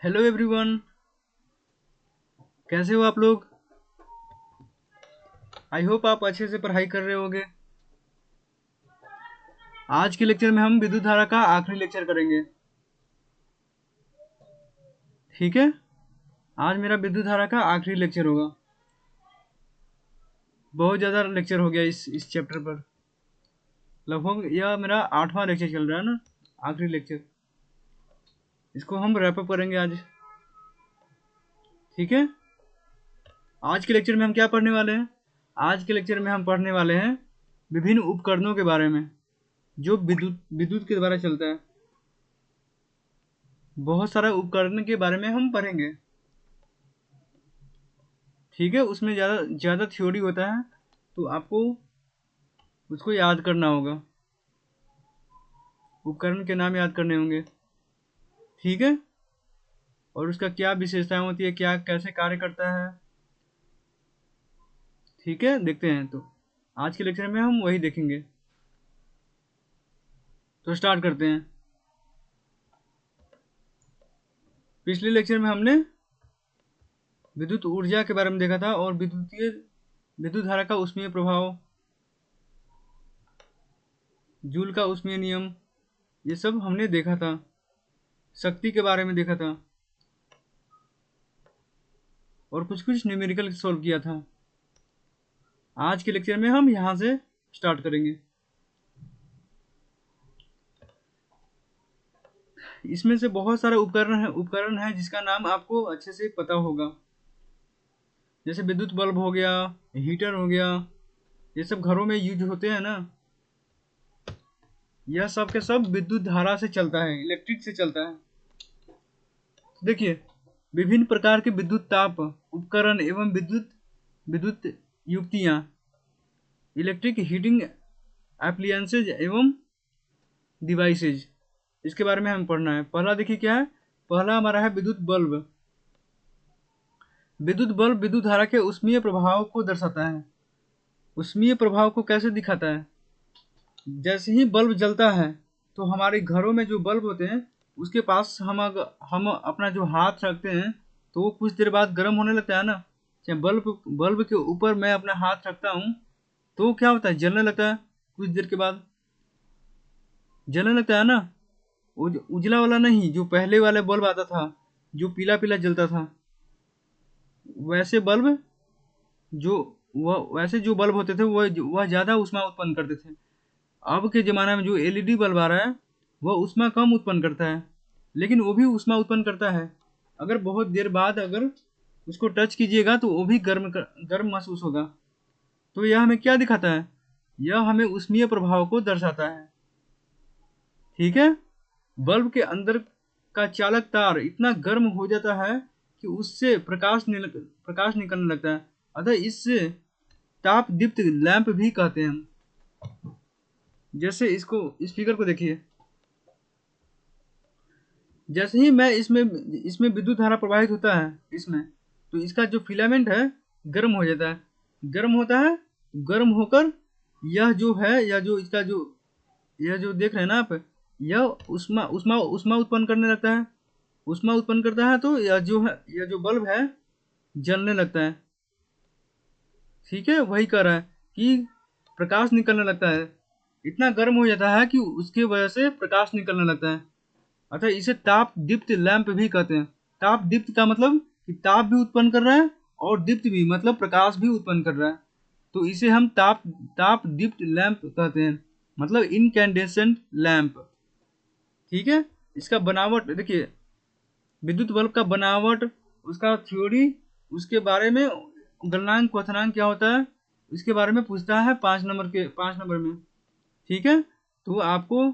Hello everyone. कैसे हो आप लोग? आई होप आप अच्छे से पढ़ाई कर रहे होगे। आज के लेक्चर में हम विद्युत धारा का आखिरी लेक्चर करेंगे। ठीक है, आज मेरा विद्युत धारा का आखिरी लेक्चर होगा। बहुत ज़्यादा लेक्चर हो गया इस चैप्टर पर। लगभग यह मेरा 8वां लेक्चर चल रहा है ना, आखिरी लेक्चर। इसको हम रैप अप करेंगे आज। ठीक है, आज के लेक्चर में हम क्या पढ़ने वाले हैं? आज के लेक्चर में हम पढ़ने वाले हैं विभिन्न उपकरणों के बारे में जो विद्युत के द्वारा चलता है। बहुत सारा उपकरण के बारे में हम पढ़ेंगे। ठीक है, उसमें ज़्यादा ज़्यादा थ्योरी होता है, तो आपको उसको याद करना होगा। उपकरण के नाम याद करने होंगे। ठीक है, और उसका क्या विशेषताएं होती है, क्या कैसे कार्य करता है। ठीक है, देखते हैं। तो आज के लेक्चर में हम वही देखेंगे। तो स्टार्ट करते हैं। पिछले लेक्चर में हमने विद्युत ऊर्जा के बारे में देखा था और विद्युत धारा का ऊष्मीय प्रभाव, जूल का ऊष्मीय नियम, ये सब हमने देखा था। शक्ति के बारे में देखा था और कुछ कुछ न्यूमेरिकल सॉल्व किया था। आज के लेक्चर में हम यहाँ से स्टार्ट करेंगे। इसमें से बहुत सारे उपकरण है जिसका नाम आपको अच्छे से पता होगा। जैसे विद्युत बल्ब हो गया, हीटर हो गया, ये सब घरों में यूज होते हैं ना। यह सब के सब विद्युत धारा से चलता है, इलेक्ट्रिक से चलता है। देखिए, विभिन्न प्रकार के विद्युत ताप उपकरण एवं विद्युत विद्युत युक्तियां, इलेक्ट्रिक हीटिंग एप्लियंसेज एवं डिवाइसेज, इसके बारे में हमें पढ़ना है। पहला देखिए क्या है। पहला हमारा है विद्युत बल्ब। विद्युत बल्ब विद्युत धारा के ऊष्मीय प्रभाव को दर्शाता है। ऊष्मीय प्रभाव को कैसे दिखाता है? जैसे ही बल्ब जलता है तो हमारे घरों में जो बल्ब होते हैं उसके पास हम अपना जो हाथ रखते हैं तो वो कुछ देर बाद गर्म होने लगता है ना। चाहे बल्ब के ऊपर मैं अपना हाथ रखता हूँ तो क्या होता है, जलने लगता है। कुछ देर के बाद जलने लगता है ना। उजला वाला नहीं, जो पहले वाले बल्ब आता था जो पीला पीला जलता था, वैसे बल्ब जो वैसे जो बल्ब होते थे वह ज़्यादा ऊष्मा उत्पन्न करते थे। अब के ज़माने में जो एलईडी बल्ब आ रहा है वह ऊष्मा कम उत्पन्न करता है, लेकिन वो भी ऊष्मा उत्पन्न करता है। अगर बहुत देर बाद अगर उसको टच कीजिएगा तो वो भी गर्म महसूस होगा। तो यह हमें क्या दिखाता है? यह हमें ऊष्मीय प्रभाव को दर्शाता है। ठीक है, बल्ब के अंदर का चालक तार इतना गर्म हो जाता है कि उससे प्रकाश निकलने लगता है। अतः इससे ताप दीप्त लैंप भी कहते हैं हम। जैसे इस फिगर को देखिए। जैसे ही मैं इसमें विद्युत धारा प्रवाहित होता है इसमें, तो इसका जो फिलामेंट है गर्म हो जाता है। गर्म होता है, गर्म होकर यह जो है, या जो इसका जो यह जो देख रहे हैं ना आप, यह उष्मा उष्मा उष्मा उत्पन्न करने लगता है। उष्मा उत्पन्न करता है तो यह जो बल्ब है जलने लगता है। ठीक है, वही कह रहा है कि प्रकाश निकलने लगता है। इतना गर्म हो जाता है कि उसकी वजह से प्रकाश निकलने लगता है। अतः इसे ताप दीप्त लैंप भी कहते हैं। ताप दीप्त का मतलब कि ताप भी उत्पन्न कर रहा है और दीप्त भी मतलब प्रकाश भी उत्पन्न कर रहा है। तो इसे हम ताप दीप्त लैंप कहते हैं, मतलब इनकैंडेसेंट लैंप। ठीक है, इसका बनावट देखिए। विद्युत बल्ब का बनावट, उसका थ्योरी, उसके बारे में गलनांक क्वथनांक क्या होता है, इसके बारे में पूछता है 5 नंबर में। ठीक है, तो आपको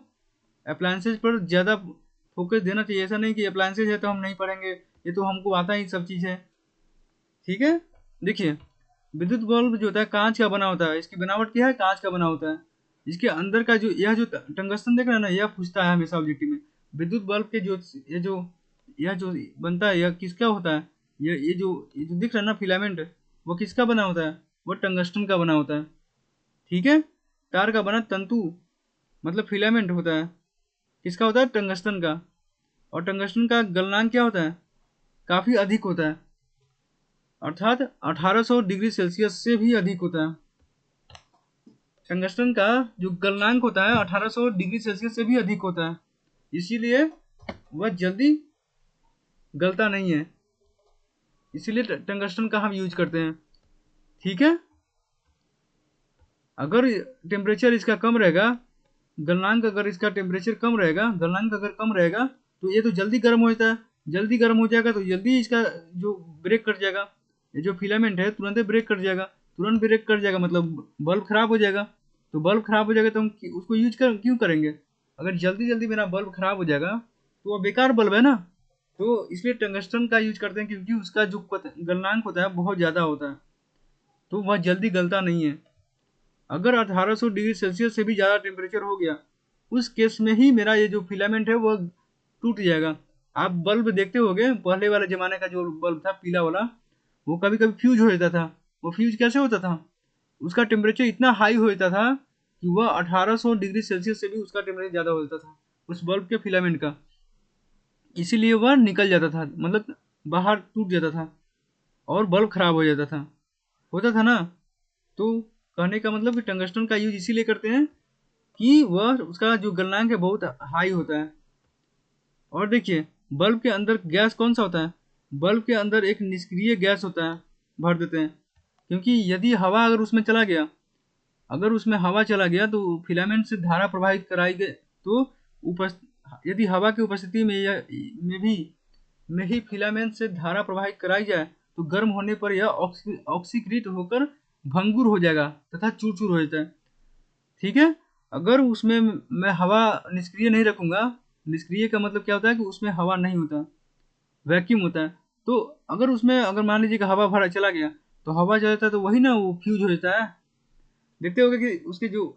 अप्लायंसेज पर ज़्यादा फोकस देना चाहिए। ऐसा नहीं कि अप्लायंसेज है तो हम नहीं पढ़ेंगे, ये तो हमको आता ही सब चीज़ है। ठीक है, देखिए, विद्युत बल्ब जो होता है कांच का बना होता है। इसकी बनावट क्या है? कांच का बना होता है। इसके अंदर का जो टंगस्टन देख रहे हैं ना, यह पूछता है हमेशा ऑब्जेक्टिव में। विद्युत बल्ब के यह जो बनता है, यह किसका होता है? ये जो दिख रहा है ना फिलामेंट, वो किसका बना होता है? वो टंगस्टन का बना होता है। ठीक है, तार का बना तंतु मतलब फिलामेंट होता है, किसका होता है? टंगस्टन का। और टंगस्टन का गलनांक क्या होता है? काफ़ी अधिक होता है, अर्थात 1800 डिग्री सेल्सियस से भी अधिक होता है। टंगस्टन का जो गलनांक होता है 1800 डिग्री सेल्सियस से भी अधिक होता है, इसीलिए वह जल्दी गलता नहीं है, इसीलिए टंगस्टन का हम यूज करते हैं। ठीक है, अगर टेम्परेचर इसका कम रहेगा, गलनांक अगर इसका टेम्परेचर कम रहेगा, गलनांक अगर कम रहेगा तो ये तो जल्दी गर्म हो जाता है, जल्दी गर्म हो जाएगा तो जल्दी इसका जो ब्रेक कट जाएगा, ये जो फिलामेंट है तुरंत ही ब्रेक कट जाएगा, तुरंत ब्रेक कट जाएगा मतलब बल्ब खराब हो जाएगा। तो बल्ब खराब हो जाएगा तो हम उसको यूज क्यों करेंगे? अगर जल्दी जल्दी मेरा बल्ब खराब हो जाएगा तो वह बेकार बल्ब है ना। तो इसलिए टंगस्टन का यूज करते हैं, क्योंकि उसका जो गलनांक होता है बहुत ज़्यादा होता है, तो वह जल्दी गलता नहीं है। अगर 1800 डिग्री सेल्सियस से भी ज़्यादा टेम्परेचर हो गया, उस केस में ही मेरा ये जो फिलामेंट है वह टूट जाएगा। आप बल्ब देखते होंगे, पहले वाले ज़माने का जो बल्ब था पीला वाला, वो कभी कभी फ्यूज हो जाता था। वो फ्यूज कैसे होता था? उसका टेम्परेचर इतना हाई हो जाता था कि वह 1800 डिग्री सेल्सियस से भी उसका टेम्परेचर ज़्यादा हो जाता था उस बल्ब के फिलामेंट का, इसीलिए वह निकल जाता था, मतलब बाहर टूट जाता था और बल्ब खराब हो जाता था, होता था ना। तो कहने का मतलब कि टंगस्टन का यूज इसीलिए करते हैं कि वह उसका जो गलनांक है बहुत हाई होता है। और देखिए बल्ब के अंदर गैस कौन सा होता है? बल्ब के अंदर एक निष्क्रिय गैस होता है, भर देते हैं, क्योंकि यदि हवा अगर उसमें चला गया, अगर उसमें हवा चला गया तो फिलामेंट से धारा प्रवाहित कराई गई, तो यदि हवा की उपस्थिति में या में ही फिलामेंट से धारा प्रवाहित कराई जाए तो गर्म होने पर यह ऑक्सीकृत होकर भंगुर हो जाएगा तथा चूर चूर हो जाता है। ठीक है, अगर उसमें मैं हवा निष्क्रिय नहीं रखूंगा, निष्क्रिय का मतलब क्या होता है कि उसमें हवा नहीं होता, वैक्यूम होता है। तो अगर उसमें अगर मान लीजिए कि हवा भरा चला गया तो हवा चला जाता है तो वही ना वो फ्यूज हो जाता है। देखते होगे कि उसके जो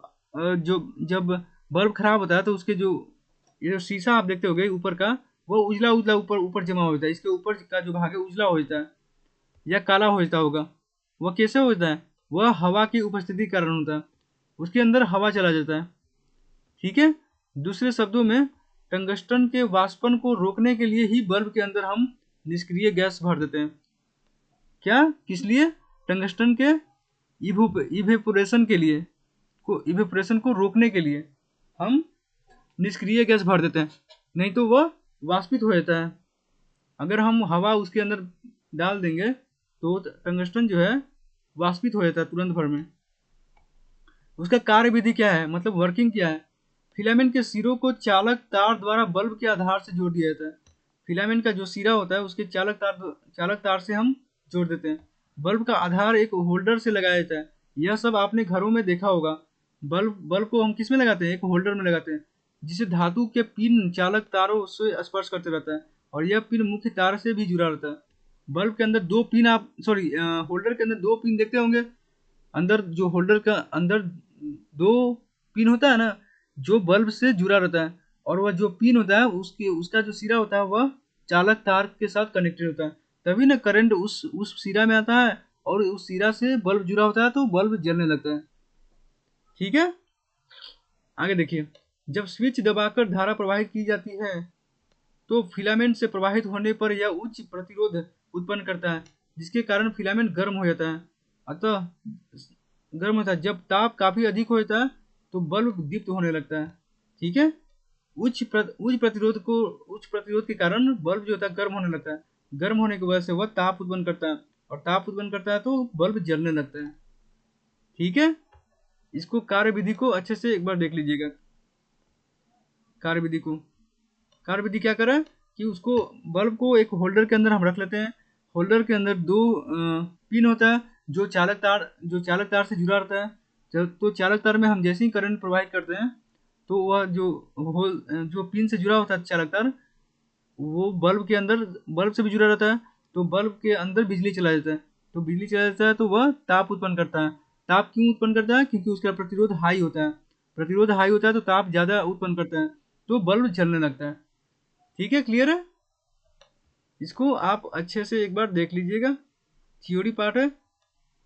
जब बल्ब खराब होता है तो उसके जो ये जो शीशा आप देखते होगे ऊपर का, वो उजला उजला ऊपर ऊपर जमा हो जाता है, इसके ऊपर का जो भाग है उजला हो जाता है या काला हो जाता होगा। वह कैसे होता है? वह हवा की उपस्थिति के कारण होता है, उसके अंदर हवा चला जाता है। ठीक है, दूसरे शब्दों में टंगस्टन के वाष्पन को रोकने के लिए ही बल्ब के अंदर हम निष्क्रिय गैस भर देते हैं। क्या, किस लिए? टंगस्टन के इवेपोरेशन के लिए, इवेपोरेशन को रोकने के लिए हम निष्क्रिय गैस भर देते हैं, नहीं तो वह वाष्पित हो जाता है। अगर हम हवा उसके अंदर डाल देंगे तो टंगस्टन जो है वाष्पित हो जाता है तुरंत भर में। उसका कार्य विधि क्या है, मतलब वर्किंग क्या है? फिलामेंट के सिरों को चालक तार द्वारा बल्ब के आधार से जोड़ दिया जाता है। फिलामेंट का जो सिरा होता है उसके चालक तार से हम जोड़ देते हैं। बल्ब का आधार एक होल्डर से लगाया जाता है। यह सब आपने घरों में देखा होगा। बल्ब बल्ब को हम किस में लगाते हैं? एक होल्डर में लगाते हैं, जिसे धातु के पिन चालक तारों से स्पर्श करते रहता है और यह पिन मुख्य तार से भी जुड़ा रहता है। बल्ब के अंदर दो पिन आप होल्डर के अंदर दो पिन देखते होंगे। अंदर जो होल्डर का अंदर दो पिन होता है ना, जो बल्ब से जुड़ा रहता है, और वह जो पिन होता है उसका जो सिरा होता है वह चालक तार के साथ कनेक्टेड होता है, तभी ना करंट उस सिरा में आता है और उस सिरा से बल्ब जुड़ा होता है तो बल्ब जलने लगता है। ठीक है, आगे देखिए, जब स्विच दबाकर धारा प्रवाहित की जाती है तो फिलामेंट से प्रवाहित होने पर यह उच्च प्रतिरोध उत्पन्न करता है, जिसके कारण फिलामेंट गर्म हो जाता है। अतः गर्म होता है, जब ताप काफी अधिक हो जाता है तो बल्ब दीप्त होने लगता है। ठीक है, उच्च प्रतिरोध के कारण बल्ब जो होता है गर्म होने लगता है। गर्म होने की वजह से वह ताप उत्पन्न करता है, और ताप उत्पन्न करता है तो बल्ब जलने लगता है। ठीक है, इसको कार्य विधि को अच्छे से एक बार देख लीजिएगा। कार्य विधि को, कार्य विधि क्या करें कि उसको बल्ब को एक होल्डर के अंदर हम रख लेते हैं। होल्डर के अंदर दो पिन होता है जो चालक तार से जुड़ा रहता है। तो चालक तार में हम जैसे ही करंट प्रवाहित करते हैं तो वह जो पिन से जुड़ा होता है चालक तार, वो बल्ब से भी जुड़ा रहता है, तो बल्ब के अंदर बिजली चला जाता है। तो बिजली चला जाता है तो वह ताप उत्पन्न करता है। ताप क्यों उत्पन्न करता है? क्योंकि उसका प्रतिरोध हाई होता है। प्रतिरोध हाई होता है तो ताप ज़्यादा उत्पन्न करता है, तो बल्ब जलने लगता है। ठीक है, क्लियर है? इसको आप अच्छे से एक बार देख लीजिएगा। थ्योरी पार्ट है,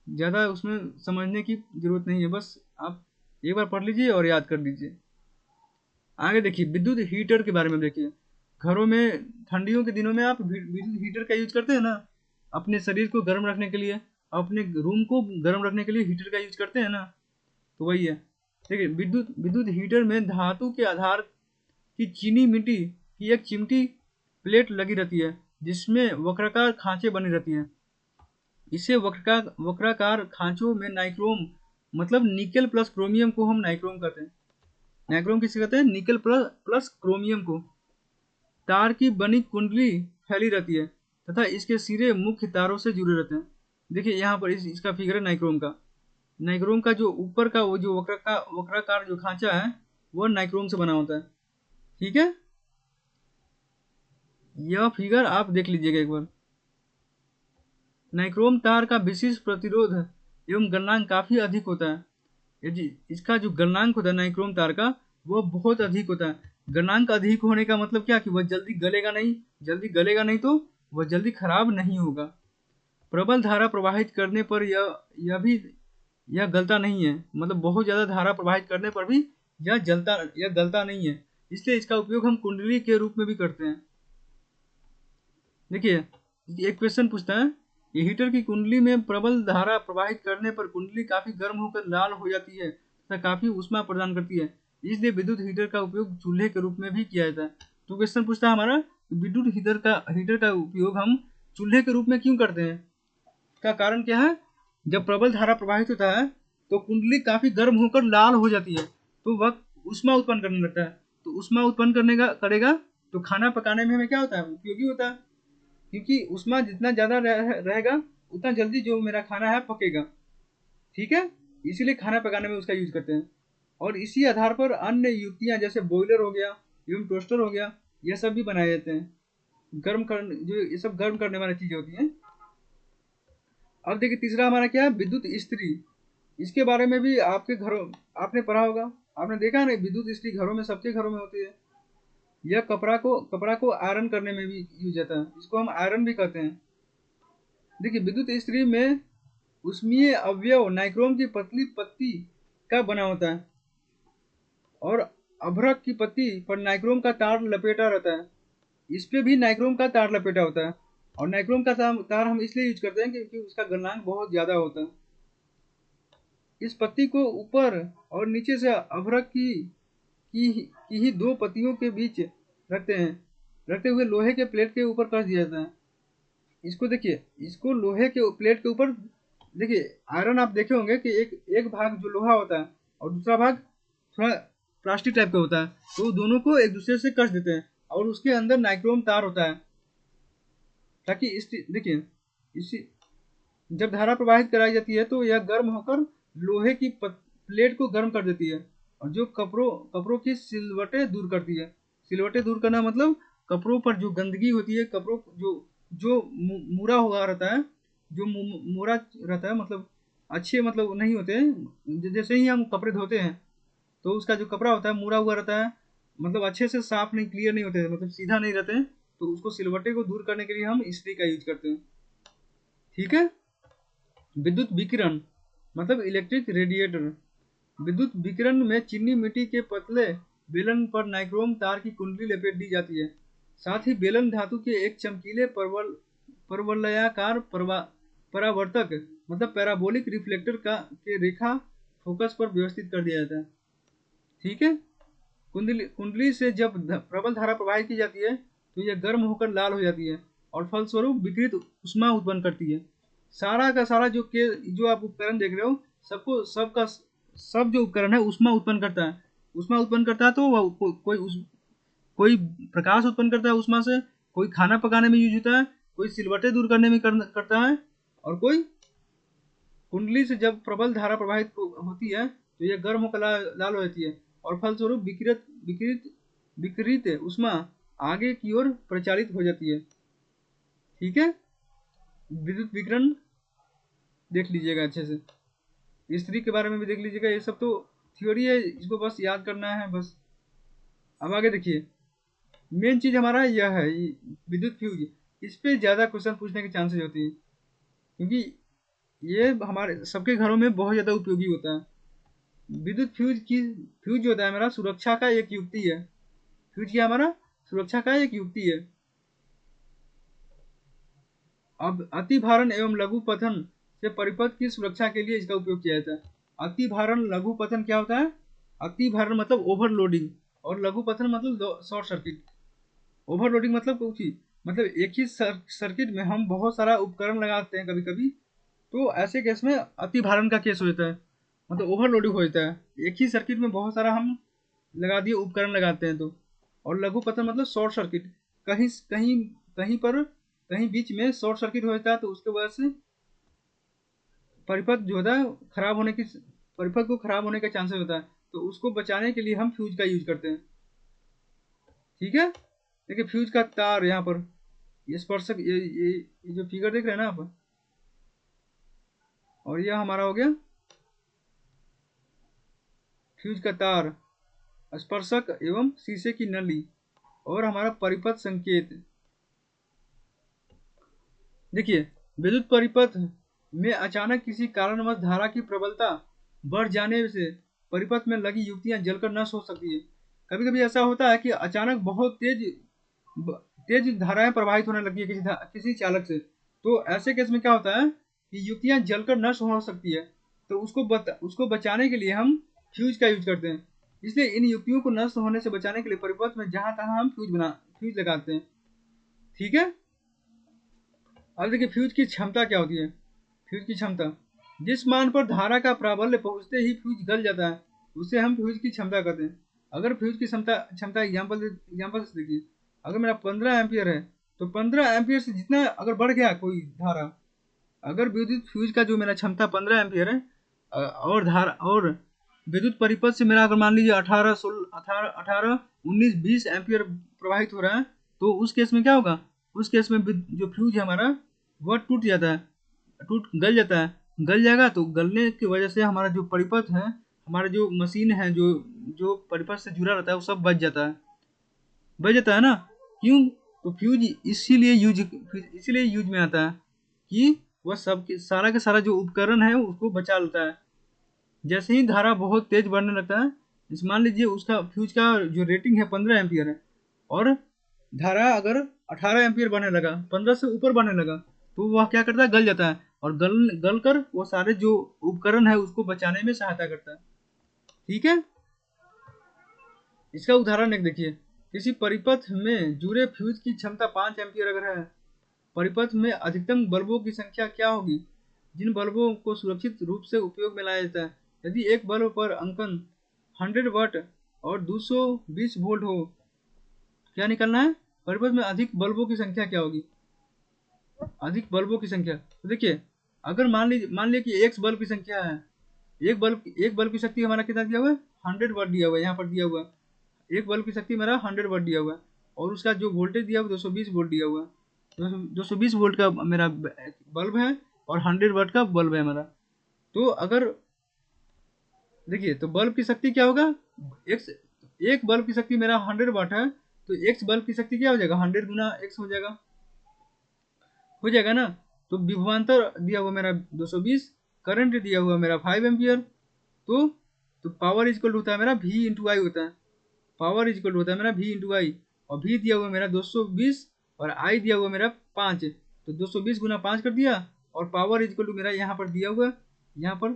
ज़्यादा उसमें समझने की जरूरत नहीं है, बस आप एक बार पढ़ लीजिए और याद कर लीजिए। आगे देखिए, विद्युत हीटर के बारे में देखिए। घरों में ठंडियों के दिनों में आप विद्युत हीटर का यूज करते हैं ना, अपने शरीर को गर्म रखने के लिए, अपने रूम को गर्म रखने के लिए हीटर का यूज करते हैं ना, तो वही है। देखिए विद्युत विद्युत हीटर में धातु के आधार की चीनी मिट्टी की एक चिमटी प्लेट लगी रहती है, जिसमें वक्राकार खांचे बनी रहती हैं। इसे वक्राकार खांचों में नाइक्रोम, मतलब निकेल प्लस क्रोमियम को हम नाइक्रोम कहते हैं। नाइक्रोम किसे कहते हैं? निकेल प्लस क्रोमियम को। तार की बनी कुंडली फैली रहती है तथा इसके सिरे मुख्य तारों से जुड़े रहते हैं। देखिए यहाँ पर इसका फिगर है नाइक्रोम का। नाइक्रोम का जो ऊपर का वो जो वक्राकार जो खांचा है वो नाइक्रोम से बना होता है। ठीक है, यह फिगर आप देख लीजिएगा एक बार। नाइक्रोम तार का विशिष्ट प्रतिरोध एवं गलनांक काफी अधिक होता है। यदि इसका जो गलनांक होता है नाइक्रोम तार का, वो बहुत अधिक होता है। गलनांक अधिक होने का मतलब क्या कि वह जल्दी गलेगा नहीं, तो वह जल्दी खराब नहीं होगा। प्रबल धारा प्रवाहित करने पर यह गलता नहीं है, मतलब बहुत ज्यादा धारा प्रवाहित करने पर भी यह गलता नहीं है। इसलिए इसका उपयोग हम कुंडली के रूप में भी करते हैं। देखिए एक क्वेश्चन पूछता है, ये हीटर की कुंडली में प्रबल धारा प्रवाहित करने पर कुंडली काफी गर्म होकर लाल हो जाती है तथा काफी ऊष्मा प्रदान करती है, इसलिए विद्युत हीटर का उपयोग चूल्हे के रूप में भी किया जाता है। तो क्वेश्चन पूछता है हमारा, विद्युत हीटर का उपयोग हम चूल्हे के रूप में क्यों करते हैं? का कारण क्या है? जब प्रबल धारा प्रवाहित होता है तो कुंडली काफी गर्म होकर लाल हो जाती है, तो वह ऊष्मा उत्पन्न करने लगता है। तो ऊष्मा उत्पन्न करेगा तो खाना पकाने में हमें क्या होता है? उपयोगी होता है, क्योंकि ऊष्मा जितना ज्यादा रहेगा उतना जल्दी जो मेरा खाना है पकेगा। ठीक है, इसीलिए खाना पकाने में उसका यूज करते हैं। और इसी आधार पर अन्य युक्तियां जैसे बॉयलर हो गया एवं टोस्टर हो गया, यह सब भी बनाए जाते हैं। ये सब गर्म करने वाली चीजें होती हैं। अब देखिए तीसरा हमारा क्या है? विद्युत इस्त्री। इसके बारे में भी आपके घरों आपने पढ़ा होगा, आपने देखा नहीं? विद्युत इस्त्री घरों में, सबके घरों में होती है। यह कपड़ा को आयरन करने में भी यूज होता है, इसको हम आयरन भी कहते हैं। देखिए विद्युत इस्त्री में उष्मीय अवयव नाइक्रोम की पतली पत्ती का बना होता है और अभ्रक की पत्ती पर नाइक्रोम का तार लपेटा रहता है। इस पे भी नाइक्रोम का तार लपेटा होता है। और नाइक्रोम का तार हम इसलिए यूज करते हैं क्योंकि उसका गलनांक बहुत ज्यादा होता है। इस पत्ती को ऊपर और नीचे से अभ्रक की ही दो पत्तियों के बीच रखते हुए लोहे के प्लेट के ऊपर कस दिया जाता है। इसको देखिए, इसको लोहे के प्लेट के ऊपर देखिए, आयरन आप देखे होंगे कि एक भाग जो लोहा होता है और दूसरा भाग थोड़ा प्लास्टिक टाइप का होता है, तो दोनों को एक दूसरे से कस देते हैं और उसके अंदर नाइक्रोम तार होता है, ताकि देखिए इसी जब धारा प्रवाहित कराई जाती है तो यह गर्म होकर लोहे की प्लेट को गर्म कर देती है और जो कपड़ों की सिलवटें दूर करती है। सिलवटें दूर करना मतलब कपड़ों पर जो गंदगी होती है, कपड़ों जो मुरा हुआ रहता है, जो मुरा रहता है, मतलब अच्छे मतलब नहीं होते हैं। जैसे ही हम कपड़े धोते हैं तो उसका जो कपड़ा होता है मुरा हुआ रहता है, मतलब अच्छे से साफ नहीं, क्लियर नहीं होते, मतलब सीधा नहीं रहते हैं, तो उसको सिलवटे को दूर करने के लिए हम इस्त्री का यूज करते हैं। ठीक है, विद्युत विकिरण मतलब इलेक्ट्रिक रेडिएटर। विद्युत विकिरण में चीनी मिट्टी के पतले बेलन पर नाइक्रोम तार की कुंडली लपेट दी जाती है। साथ ही बेलन धातु के एक चमकीले परवलयाकार परावर्तक मतलब पैराबोलिक रिफ्लेक्टर के रेखा फोकस पर व्यवस्थित कर दिया जाता है। ठीक है, कुंडली से जब प्रबल धारा प्रवाहित की जाती है तो यह गर्म होकर लाल हो जाती है और फलस्वरूप विकृत ऊष्मा उत्पन्न करती है। सारा का सारा जो आप उपकरण देख रहे हो, सब जो उपकरण है ऊष्मा उत्पन्न करता है। ऊष्मा उत्पन्न करता है तो वह कोई प्रकाश उत्पन्न करता है ऊष्मा से, कोई खाना पकाने में यूज होता है, कोई सिलवटें दूर करने में करता है, और कोई कुंडली से जब प्रबल धारा प्रवाहित होती है तो यह गर्म होकर लाल हो जाती है और फलस्वरूप विकृत ऊष्मा आगे की ओर प्रचारित हो जाती है। ठीक है, विद्युत विकिरण देख लीजिएगा अच्छे से, इस्त्री के बारे में भी देख लीजिएगा। ये सब तो थ्योरी है, इसको बस याद करना है बस। अब आगे देखिए, मेन चीज हमारा यह है विद्युत फ्यूज। इस पे ज्यादा क्वेश्चन पूछने के चांसेस होती है क्योंकि ये हमारे सबके घरों में बहुत ज्यादा उपयोगी होता है। विद्युत फ्यूज जो होता है हमारा सुरक्षा का एक युक्ति है। फ्यूज क्या हमारा सुरक्षा का एक युक्ति है। अब अति भारण एवं लघु पतन से परिपथ की सुरक्षा के लिए इसका उपयोग किया जाता है। अति भारण लघु पतन क्या होता है? अति भारण मतलब ओवरलोडिंग, और लघु पतन मतलब शॉर्ट सर्किट। ओवरलोडिंग मतलब कुछ ही मतलब एक ही सर्किट में हम बहुत सारा उपकरण लगाते हैं कभी कभी, तो ऐसे केस में अति भारण का केस हो जाता है, मतलब ओवरलोडिंग हो जाता है। एक ही सर्किट में बहुत सारा हम लगा दिए उपकरण लगाते हैं तो। और लघु पतन मतलब शॉर्ट सर्किट, कहीं कहीं कहीं पर कहीं बीच में शॉर्ट सर्किट हो जाता है, तो उसके वजह से परिपथ जो होता है खराब होने की, परिपथ को खराब होने का चांसेस होता है, तो उसको बचाने के लिए हम फ्यूज का यूज करते हैं। ठीक है, देखिए फ्यूज का तार यहाँ पर, ये स्पर्शक, ये जो फिगर देख रहे हैं ना आप, और यह हमारा हो गया फ्यूज का तार, स्पर्शक एवं शीशे की नली, और हमारा परिपथ संकेत। देखिए विद्युत परिपथ में अचानक किसी कारणवश धारा की प्रबलता बढ़ जाने से परिपथ में लगी युक्तियां जलकर नष्ट हो सकती है। कभी कभी ऐसा होता है कि अचानक बहुत तेज धाराएं प्रवाहित होने लगती है किसी चालक से, तो ऐसे केस में क्या होता है कि युक्तियां जलकर नष्ट हो सकती है, तो उसको बचाने के लिए हम फ्यूज का यूज करते हैं। इसलिए इन युक्तियों को नष्ट होने से बचाने के लिए परिपथ में जहां तहां हम फ्यूज लगाते हैं। ठीक है, अब देखिए फ्यूज की क्षमता क्या होती है। फ्यूज की क्षमता, जिस मान पर धारा का प्राबल्य पहुंचते ही फ्यूज गल जाता है उसे हम फ्यूज की क्षमता कहते हैं। अगर फ्यूज की क्षमता एग्जाम्पल से देखिए, अगर मेरा 15 एम्पियर है, तो 15 एम्पियर से जितना अगर बढ़ गया कोई धारा, अगर विद्युत फ्यूज का जो मेरा क्षमता 15 एम्पियर है, और धारा और विद्युत परिपथ से मेरा अगर मान लीजिए 18 19 20 एम्पियर प्रवाहित हो रहा है, तो उस केस में क्या होगा, उस केस में जो फ्यूज है हमारा वह टूट जाता है, गल जाता है। गल जाएगा तो गलने की वजह से हमारा जो परिपथ है, हमारा जो मशीन है, जो जो परिपथ से जुड़ा रहता है, वो सब बच जाता है ना। क्यों? तो फ्यूज इसीलिए यूज में आता है कि वह सब सारा का सारा जो उपकरण है उसको बचा लेता है। जैसे ही धारा बहुत तेज बढ़ने लगता है, इस मान लीजिए उसका फ्यूज का जो रेटिंग है 15 एम्पियर है, और धारा अगर 18 एम्पियर बढ़ने लगा, 15 से ऊपर बढ़ने लगा, तो वह क्या करता है, गल जाता है, और गल कर वो सारे जो उपकरण है उसको बचाने में सहायता करता है। ठीक है, इसका उदाहरण एक देखिए, किसी परिपथ में जुड़े फ्यूज की क्षमता 5 एम्पियर अगर है, परिपथ में अधिकतम बल्बों की संख्या क्या होगी जिन बल्बों को सुरक्षित रूप से उपयोग में लाया जाता है। यदि एक बल्ब पर अंकन 100 वाट और 220 वोल्ट हो, क्या निकलना है, परिपथ में अधिक बल्बों की संख्या क्या होगी, अधिक बल्बों की संख्या। तो देखिए अगर मान लीजिए कि एक्स बल्ब की संख्या है, एक बल्ब की शक्ति हमारा कितना दिया हुआ है, 100 वाट दिया हुआ है, यहाँ पर दिया हुआ है एक बल्ब की शक्ति मेरा 100 वाट दिया हुआ है, और उसका जो वोल्टेज दिया हुआ 220 वोल्ट दिया हुआ है। 220 वोल्ट का मेरा बल्ब है और 100 वाट का बल्ब है मेरा। तो अगर देखिए तो बल्ब की शक्ति क्या होगा, एक बल्ब की शक्ति मेरा 100 वाट है, तो एक्स बल्ब की शक्ति क्या हो जाएगा, 100 गुना एक्स हो जाएगा ना। तो विभवांतर दिया हुआ मेरा 220, करंट दिया हुआ मेरा 5 एम्पियर, तो पावर इक्वल होता है मेरा v इंटू आई होता है, पावर इक्वल होता है मेरा v इंटू आई, और v दिया हुआ मेरा 220 और i दिया हुआ मेरा 5, तो 220 गुना 5 कर दिया, और पावर इक्वल टू मेरा यहाँ पर दिया हुआ, यहाँ पर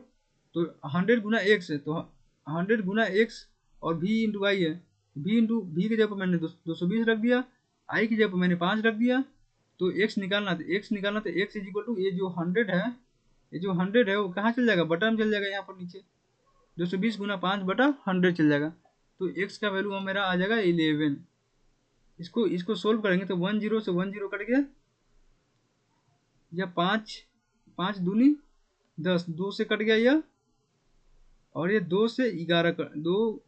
तो 100 गुना एक्स है, तो 100 गुना एक्स और v इंटू आई है, v की जगह पर मैंने 220 रख दिया, i की जगह पर मैंने 5 रख दिया, तो x निकालना तो x इज इक्वल टू ये जो 100 है, ये जो 100 है वो कहाँ चल जाएगा, बटा में चल जाएगा, यहाँ पर नीचे 220 गुना 5 बटा 100 चल जाएगा, तो x का वैल्यू मेरा आ जाएगा 11। इसको सोल्व करेंगे तो 10 से 10 कट गया, या 5 दूनी 10, 2 से कट गया यह, और ये 2 से 11 2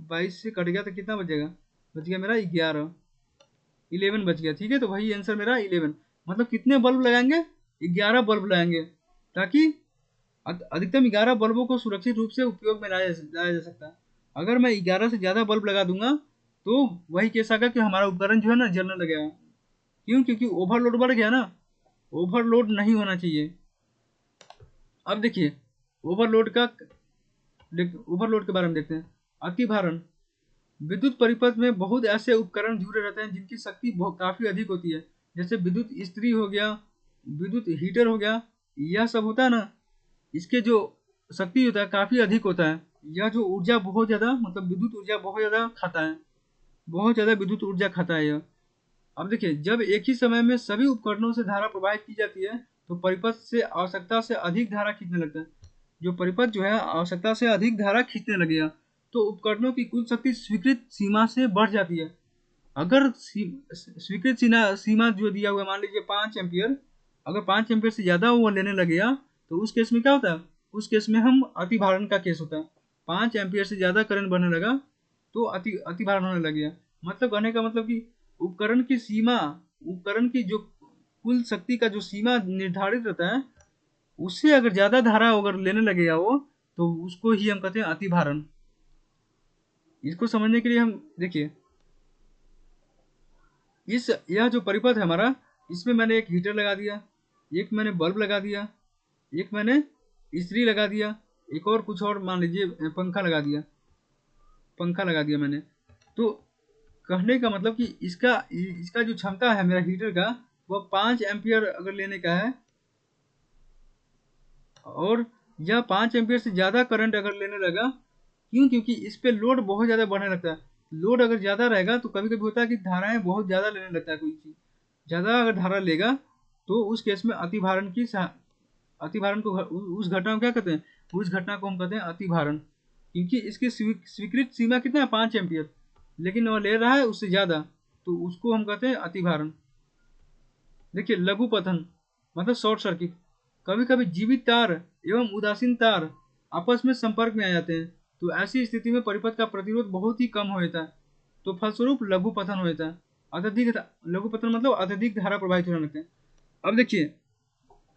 22 से कट गया, तो कितना बचेगा, बच गया मेरा 11 बच गया। ठीक है, तो वही आंसर मेरा 11, मतलब कितने बल्ब लगाएंगे, 11 बल्ब लगाएंगे, ताकि अधिकतम 11 बल्बों को सुरक्षित रूप से उपयोग में लाया जा सकता है। अगर मैं 11 से ज़्यादा बल्ब लगा दूंगा तो वही केस आएगा कि हमारा उपकरण जो है ना जलने लगेगा। क्यों? क्योंकि ओवरलोड बढ़ गया ना, ओवरलोड नहीं होना चाहिए। अब देखिए ओवरलोड के बारे में देखते हैं। अति भारण, विद्युत परिपथ में बहुत ऐसे उपकरण जुड़े रहते हैं जिनकी शक्ति काफी अधिक होती है, जैसे विद्युत इस्त्री हो गया, विद्युत हीटर हो गया, यह सब होता है ना, इसके जो शक्ति होता है काफी अधिक होता है। यह जो ऊर्जा बहुत ज्यादा, मतलब विद्युत ऊर्जा बहुत ज्यादा खाता है, बहुत ज्यादा विद्युत ऊर्जा खाता है यह। अब देखिए, जब एक ही समय में सभी उपकरणों से धारा प्रवाहित की जाती है तो परिपथ से आवश्यकता से अधिक धारा खींचने लगता है। जो परिपथ जो है आवश्यकता से अधिक धारा खींचने लगेगा तो उपकरणों की कुल शक्ति स्वीकृत सीमा से बढ़ जाती है। अगर स्वीकृत सीमा जो दिया हुआ है, मान लीजिए 5 एम्पियर, अगर 5 एम्पियर से ज़्यादा वो लेने लगेगा तो उस केस में क्या होता है, उस केस में हम अतिभारण का केस होता है। 5 एम्पियर से ज़्यादा करंट बढ़ने लगा तो अतिभारण होने लगेगा। मतलब कहने का मतलब कि उपकरण की सीमा, उपकरण की जो कुल शक्ति का जो सीमा निर्धारित रहता है, उससे अगर ज़्यादा धारा अगर लेने लगेगा वो, तो उसको ही हम कहते हैं अतिभारण। इसको समझने के लिए हम देखिए, यह जो परिपथ है हमारा, इसमें मैंने एक हीटर लगा दिया, एक मैंने बल्ब लगा दिया, एक मैंने इस्त्री लगा दिया, एक और कुछ और मान लीजिए पंखा लगा दिया मैंने। तो कहने का मतलब कि इसका इसका जो क्षमता है मेरा हीटर का, वह 5 एम्पियर अगर लेने का है, और यह 5 एम्पियर से ज़्यादा करंट अगर लेने लगा, क्यों, क्योंकि इस पे लोड बहुत ज़्यादा बढ़ने लगता है। लोड अगर ज़्यादा रहेगा तो कभी कभी होता है कि धाराएं बहुत ज़्यादा लेने लगता है कोई चीज़, ज़्यादा अगर धारा लेगा तो उस केस में अतिभारण को उस घटना को क्या कहते हैं, उस घटना को हम कहते हैं अतिभारण। क्योंकि इसकी स्वीकृत सीमा कितना है, 5 एम्पियर, लेकिन वह ले रहा है उससे ज़्यादा, तो उसको हम कहते हैं अतिभारण। देखिए, लघु पतन मतलब शॉर्ट सर्किट, कभी कभी जीवित तार एवं उदासीन तार आपस में संपर्क में आ जाते हैं, तो ऐसी स्थिति में परिपथ का प्रतिरोध बहुत ही कम हो जाता है, तो फलस्वरूप लघु पतन हो जाता है। अत्यधिक लघु पतन मतलब अत्यधिक धारा प्रवाहित होने लगते हैं। अब देखिए,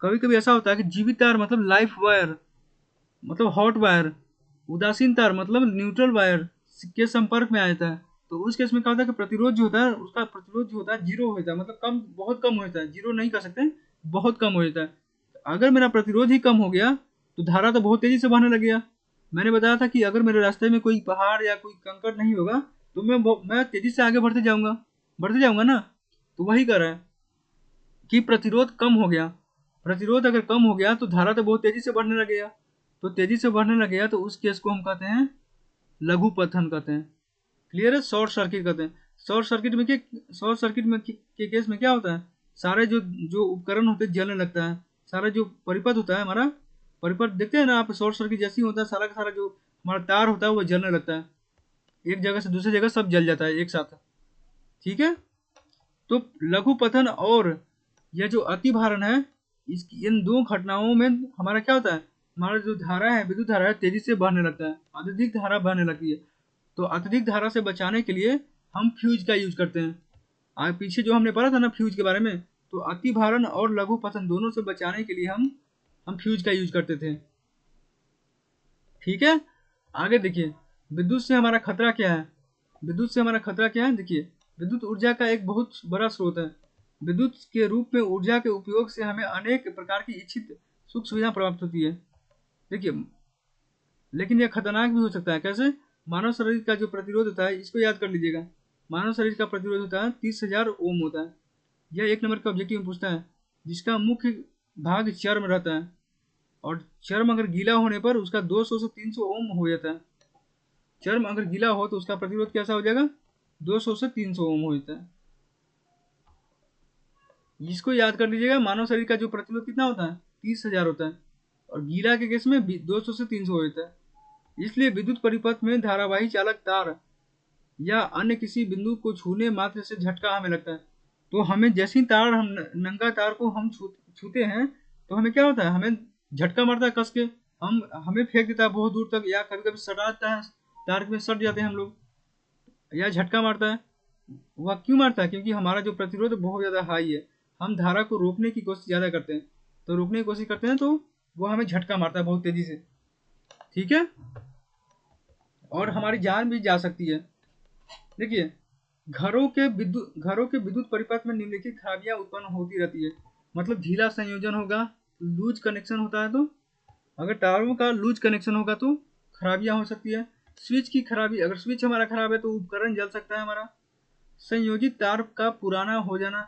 कभी कभी ऐसा होता है कि जीवित तार मतलब लाइफ वायर, मतलब हॉट वायर, उदासीन तार मतलब न्यूट्रल वायर के संपर्क में आ जाता है, तो उस केस में क्या होता है कि प्रतिरोध जो होता है, उसका प्रतिरोध जो होता है जीरो हो जाता है, मतलब कम, बहुत कम हो जाता है, जीरो नहीं कर सकते, बहुत कम हो जाता है। अगर मेरा प्रतिरोध ही कम हो गया तो धारा तो बहुत तेजी से बहने लगेगा। मैंने बताया था कि अगर मेरे रास्ते में कोई पहाड़ या कोई कंकड़ नहीं होगा तो मैं तेजी से आगे बढ़ते जाऊंगा ना। तो वही कर रहा है कि प्रतिरोध कम हो गया, प्रतिरोध अगर कम हो गया तो धारा तो बहुत तेजी से बढ़ने लगेगा, तो तेजी से बढ़ने लगेगा तो उस केस को हम कहते हैं लघु पतन कहते हैं। क्लियर है, शॉर्ट सर्किट कहते हैं। शॉर्ट सर्किट में के केस में क्या होता है, सारे जो जो उपकरण होते हैं जलने लगता है, सारा जो परिपथ होता है हमारा, परिपथ देखते हैं ना आप, शॉर्ट सर्किट जैसे ही होता है सारा का सारा जो हमारा तार होता है वो जलने लगता है, एक जगह से दूसरी जगह सब जल जाता है एक साथ। ठीक है, तो लघु पतन और यह जो अतिभारण है, इस इन दो घटनाओं में हमारा क्या होता है, हमारा जो धारा है, विद्युत धारा है, तेजी से बहने लगता है, अत्यधिक धारा बहने लगती है। तो अत्यधिक धारा से बचाने के लिए हम फ्यूज का यूज करते हैं। आज पीछे जो हमने पढ़ा था ना फ्यूज के बारे में, तो अतिभारण और लघु पतन दोनों से बचाने के लिए हम फ्यूज का यूज करते थे। ठीक है, आगे देखिए, विद्युत से हमारा खतरा क्या है। विद्युत से हमारा खतरा क्या है, देखिए, विद्युत ऊर्जा का एक बहुत बड़ा स्रोत है। विद्युत के रूप में ऊर्जा के उपयोग से हमें अनेक प्रकार की इच्छित सुख सुविधा प्राप्त होती है। देखिए, लेकिन यह खतरनाक भी हो सकता है। कैसे, मानव शरीर का जो प्रतिरोध होता है, इसको याद कर लीजिएगा, मानव शरीर का प्रतिरोध होता है 30,000 ओम होता है। यह 1 नंबर का ऑब्जेक्टिव में पूछता है, जिसका मुख्य भाग चर्म रहता है, और चर्म अगर गीला होने पर उसका 200 से 300 ओम हो जाता है। चर्म अगर गीला हो तो उसका प्रतिरोध कैसा हो जाएगा, 200 से 300 ओम हो जाता है। इसको याद कर लीजिएगा, मानव शरीर का जो प्रतिरोध कितना होता है, 30,000 होता है, और गीला के केस में 200 से 300 हो जाता है। इसलिए विद्युत परिपथ में धारावाही चालक तार या अन्य किसी बिंदु को छूने मात्र से झटका हमें लगता है। तो हमें जैसे ही तार, हम नंगा तार को हम छूते हैं तो हमें क्या होता है, हमें झटका मारता है कस के, हमें फेंक देता है बहुत दूर तक, या कभी कभी सटा देता है, तार में सट जाते हैं हम लोग, या झटका मारता है। वह क्यों मारता है, क्योंकि हमारा जो प्रतिरोध बहुत ज़्यादा हाई है, हम धारा को रोकने की कोशिश ज़्यादा करते हैं, तो रोकने की कोशिश करते हैं तो वो हमें झटका मारता है बहुत तेज़ी से। ठीक है, और हमारी जान भी जा सकती है। देखिए, घरों के विद्युत परिपथ में निम्नलिखित खराबियां उत्पन्न होती रहती है। मतलब ढीला संयोजन होगा, लूज कनेक्शन होता है, तो अगर टावरों का लूज कनेक्शन होगा तो खराबियां हो सकती है। स्विच की खराबी, अगर स्विच हमारा खराब है तो उपकरण जल सकता है हमारा। संयोजित तार का पुराना हो जाना,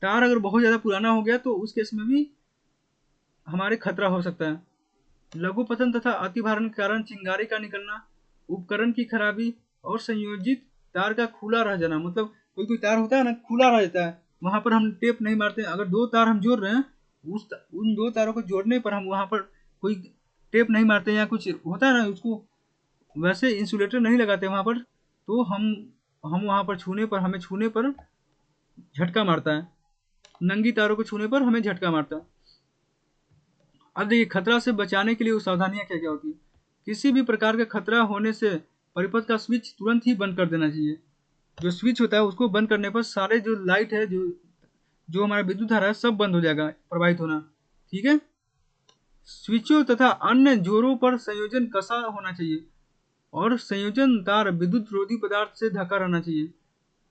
तार अगर बहुत ज़्यादा पुराना हो गया तो उस केस में भी हमारे खतरा हो सकता है। लघु पतन तथा अतिभारण के कारण चिंगारी का निकलना, उपकरण की खराबी और संयोजित तार का खुला रह जाना, मतलब कोई कोई तार होता है ना खुला रह जाता है, वहां पर हम टेप नहीं मारते। अगर दो तार हम जोड़ रहे हैं, उन दो तारों को जोड़ने पर हम वहां पर कोई टेप नहीं मारते या कुछ होता है ना, उसको वैसे इंसुलेटर नहीं लगाते वहां पर, तो हम वहां पर छूने पर, हमें छूने पर झटका मारता है, नंगी तारों को छूने पर हमें झटका मारता है। अब देखिए खतरा से बचाने के लिए सावधानियां क्या क्या होती है। किसी भी प्रकार का खतरा होने से परिपथ का स्विच तुरंत ही बंद कर देना चाहिए। जो स्विच होता है उसको बंद करने पर सारे जो लाइट है, जो जो हमारा विद्युत धारा है, सब बंद हो जाएगा प्रवाहित होना। ठीक है। स्विचों तथा अन्य जोरों पर संयोजन कसा होना चाहिए और संयोजन तार विद्युत रोधी पदार्थ से ढका रहना चाहिए।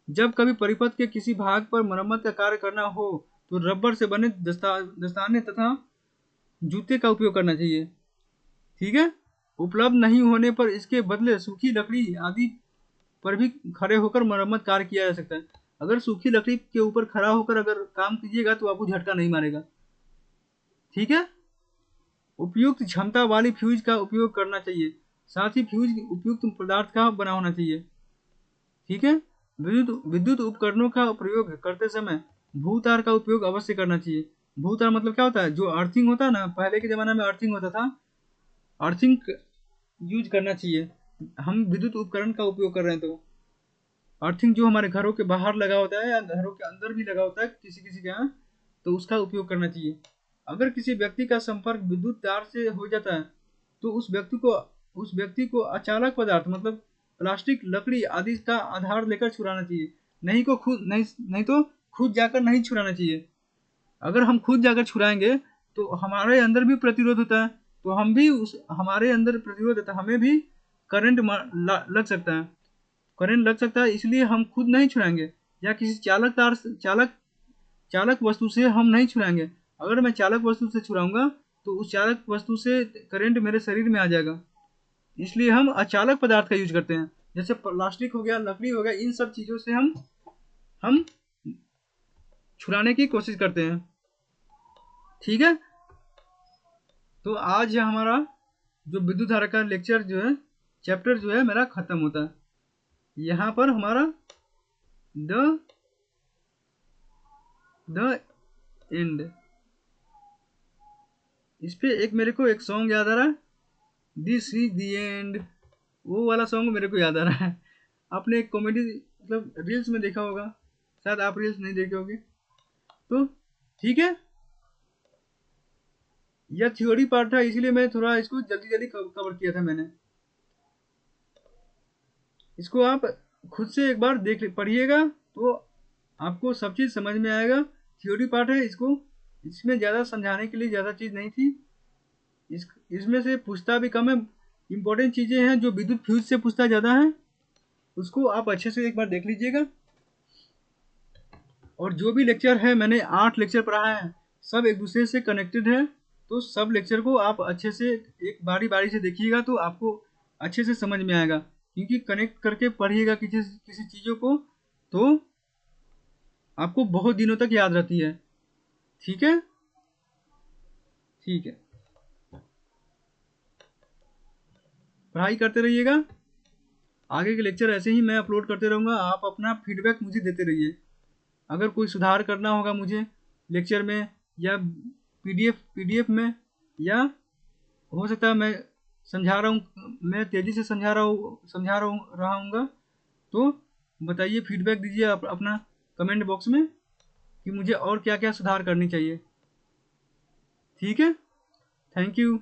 जब कभी परिपथ के किसी भाग पर मरम्मत का कार्य करना हो तो रबर से बने दस्ताने तथा जूते का उपयोग करना चाहिए। ठीक है। उपलब्ध नहीं होने पर इसके बदले सूखी लकड़ी आदि पर भी खड़े होकर मरम्मत कार्य किया जा सकता है। अगर सूखी लकड़ी के ऊपर खड़ा होकर अगर काम कीजिएगा तो आपको झटका नहीं मारेगा। ठीक है। उपयुक्त क्षमता वाली फ्यूज का उपयोग करना चाहिए, साथ ही फ्यूज उपयुक्त पदार्थ का बना होना चाहिए। ठीक है। विद्युत उपकरणों का प्रयोग करते समय भूतार का उपयोग अवश्य करना चाहिए। भूतार मतलब क्या होता है, जो अर्थिंग होता है ना, पहले के जमाने में अर्थिंग होता था, अर्थिंग यूज करना चाहिए। हम विद्युत उपकरण का उपयोग कर रहे हैं तो अर्थिंग जो हमारे घरों के बाहर लगा होता है या घरों के अंदर भी लगा होता है किसी किसी के यहाँ, तो उसका उपयोग करना चाहिए। अगर किसी व्यक्ति का संपर्क विद्युत तार से हो जाता है तो उस व्यक्ति को अचालक पदार्थ मतलब प्लास्टिक, लकड़ी आदि का आधार लेकर छुड़ाना चाहिए। नहीं तो खुद जाकर नहीं छुड़ाना चाहिए। अगर हम खुद जाकर छुड़ाएंगे तो हमारे अंदर भी प्रतिरोध होता है, तो हम भी हमारे अंदर प्रतिरोध होता है, हमें भी करंट लग सकता है, करंट लग सकता है। इसलिए हम खुद नहीं छुड़ाएंगे या किसी चालक वस्तु से हम नहीं छुड़ाएंगे। अगर मैं चालक वस्तु से छुड़ाऊंगा तो उस चालक वस्तु से करंट मेरे शरीर में आ जाएगा। इसलिए हम अचालक पदार्थ का यूज करते हैं, जैसे प्लास्टिक हो गया, लकड़ी हो गया, इन सब चीजों से हम छुड़ाने की कोशिश करते हैं। ठीक है। तो आज हमारा जो विद्युत धारा का लेक्चर जो है, चैप्टर जो है मेरा खत्म होता है। यहाँ पर हमारा द एंड। इस पे एक मेरे को एक सॉन्ग याद आ रहा है, दिस इज द एंड, वो वाला सॉन्ग मेरे को याद आ रहा है। आपने एक कॉमेडी मतलब रील्स में देखा होगा, शायद आप रील्स नहीं देखे होगे। तो ठीक है, यह थ्योरी पार्ट था, इसीलिए मैं थोड़ा इसको जल्दी जल्दी कवर किया था मैंने। इसको आप खुद से एक बार पढ़िएगा तो आपको सब चीज़ समझ में आएगा। थ्योरी पार्ट है, इसमें ज़्यादा समझाने के लिए ज़्यादा चीज़ नहीं थी। इसमें से पूछता भी कम है, इंपॉर्टेंट चीज़ें हैं जो विद्युत फ्यूज से पूछता ज़्यादा है, उसको आप अच्छे से एक बार देख लीजिएगा। और जो भी लेक्चर है, मैंने 8 लेक्चर पढ़ाए हैं, सब एक दूसरे से कनेक्टेड है, तो सब लेक्चर को आप अच्छे से एक बारी बारी से देखिएगा तो आपको अच्छे से समझ में आएगा, क्योंकि कनेक्ट करके पढ़िएगा किसी चीज़ों को तो आपको बहुत दिनों तक याद रहती है। ठीक है। ठीक है, पढ़ाई करते रहिएगा। आगे के लेक्चर ऐसे ही मैं अपलोड करते रहूँगा, आप अपना फीडबैक मुझे देते रहिए। अगर कोई सुधार करना होगा मुझे लेक्चर में या पीडीएफ में, या हो सकता है मैं समझा रहा हूँ, मैं तेज़ी से समझा रहा हूँगा, तो बताइए, फीडबैक दीजिए अपना कमेंट बॉक्स में कि मुझे और क्या क्या सुधार करनी चाहिए। ठीक है। Thank you.